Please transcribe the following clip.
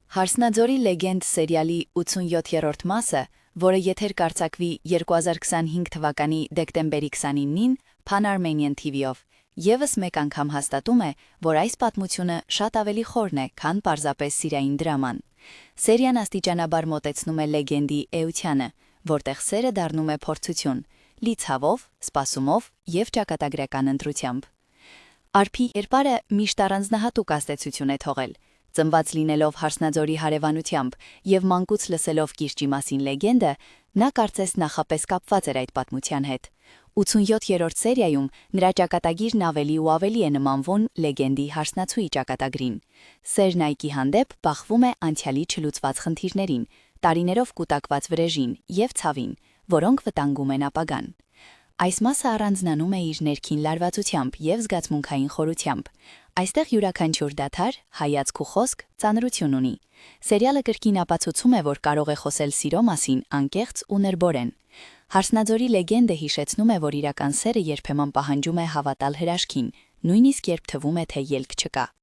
Հարսնաձորի լեգենդ սերիալի 87-րդ մասը, որը եթեր կարձակվի 2025 թվականի դեկտեմբերի 29-ին Pan-Armenian TV-ով, եւս մեկ անգամ հաստատում է, որ այս պատմությունը շատ ավելի խորն է, քան պարզապես սիրային դրաման։ Սերիան աստիճանաբար մոտեցնում է լեգենդի էությանը, որտեղ սերը դառնում է փորձություն, լի ցավով, սպասումով եւ ճակատագրական ընտրությամբ։ Արփի կերպարը միշտ առանձնահատուկ ազդեցություն է թողել։ Ծնված լինելով Հարսնաձորի հարևանությամբ եւ մանկուց լսելով կիրճի մասին լեգենդը, նա կարծես նախապես կապված էր այդ պատմության հետ։ 87-րդ սերիայում նրա ճակատագիրն ավելի ու ավելի է նմանվում լեգենդի Հարսնացուի ճակատագրին։ Սերն Այկի հանդեպ բախվում է անցյալի չլուծված խնդիրներին, տարիներով կուտակված վրեժին եւ ցավին, որոնք վտանգում են ապագան։ Այս մասը առանձնանում է իր ներքին լարվածությամբ եւ զգացմունքային խորությամբ։ Այստեղ յուրաքանչյուր դադար, հայացք ու խոսք ծանրություն ունի։ Սերիալը կրկին ապացուցում է, որ կարող է խոսել սիրո մասին անկեղծ ու ներբորեն։ Հարսնաձորի լեգենդը հիշեցնում է, որ իրական սերը երբեմն պահանջում է հավատալ հրաշքին, նույնիսկ երբ թվում է, թե ելք չկա։